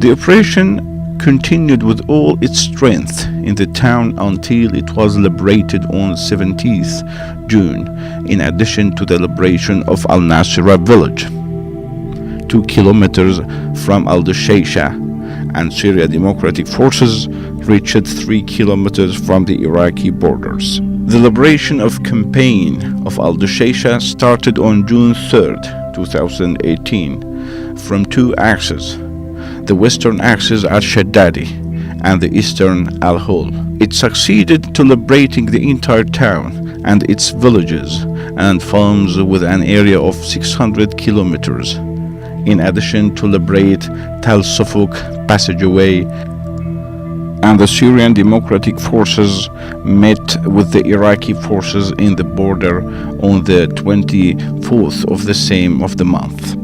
The operation continued with all its strength in the town until it was liberated on 17th June, in addition to the liberation of Al Nasira village, 2 kilometers from Al Jazeera, and Syria Democratic Forces reached 3 kilometers from the Iraqi borders. The liberation of campaign of Al Jazeera started on June 3rd, 2018, from 2 axes: the western axis at Shaddadi and the eastern Al Hol. It succeeded to liberating the entire town and its villages and farms with an area of 600 kilometers, in addition to liberate Tel Sufuk passageway. And the Syrian Democratic Forces met with the Iraqi forces in the border on the 24th of the month.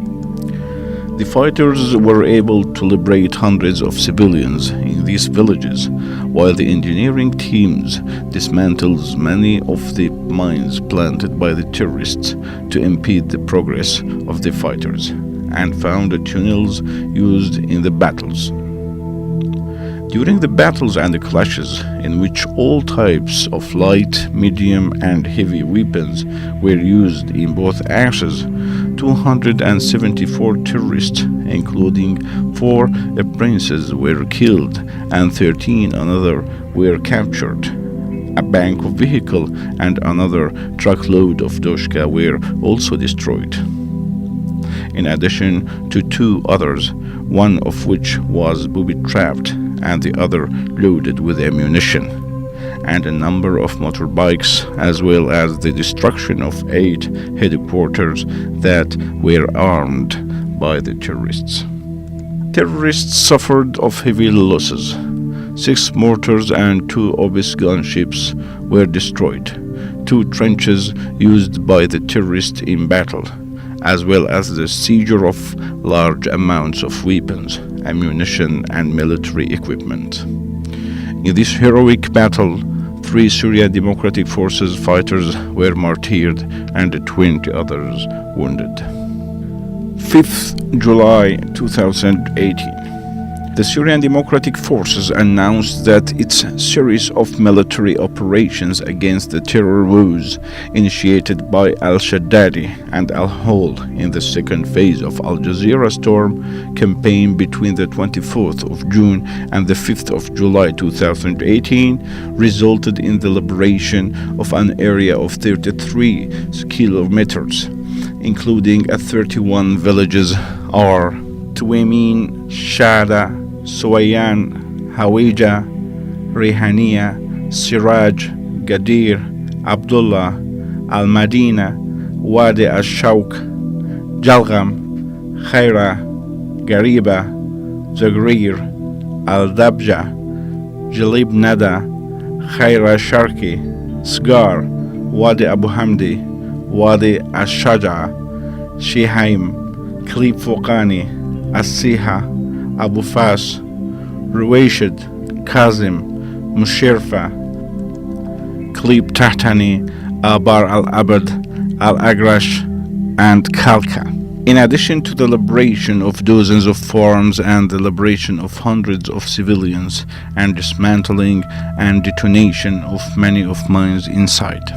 The fighters were able to liberate hundreds of civilians in these villages, while the engineering teams dismantled many of the mines planted by the terrorists to impede the progress of the fighters, and found the tunnels used in the battles. During the battles and the clashes, in which all types of light, medium, and heavy weapons were used in both axes, 274 terrorists, including 4 princes, were killed and 13 another were captured. A bank of vehicle and another truckload of doshka were also destroyed, in addition to 2 others, one of which was booby-trapped and the other loaded with ammunition, and a number of motorbikes, as well as the destruction of 8 headquarters that were armed by the terrorists. Terrorists suffered of heavy losses. 6 mortars and 2 obus gunships were destroyed, 2 trenches used by the terrorists in battle, as well as the seizure of large amounts of weapons, ammunition, and military equipment. In this heroic battle, 3 Syria Democratic Forces fighters were martyred and 20 others wounded. 5th July 2018. The Syrian Democratic Forces announced that its series of military operations against the terror woes initiated by al-Shaddadi and al-Hol in the second phase of Al Jazeera storm campaign between the 24th of June and the 5th of July 2018 resulted in the liberation of an area of 33 kilometers, including 31 villages are Tuwamin, Shada, Suwayan, Hawija, Rihaniya, Siraj, Gadir, Abdullah, Al-Madina, Wadi al-Shawk, Jalgam, Khaira, Gariba, Zagrir, Al-Dabja, Jalib Nada, Khaira Sharki, Sgar, Wadi Abu Hamdi, Wadi al-Shaja, Shihaim, Klib Fokani, As-Siha, Abu Fas, Ruwaishid, Kazim, Mushirfa, Klib Tahtani, Abar al-Abad, Al-Agrash, and Kalka. In addition to the liberation of dozens of farms and the liberation of hundreds of civilians and dismantling and detonation of many of mines inside.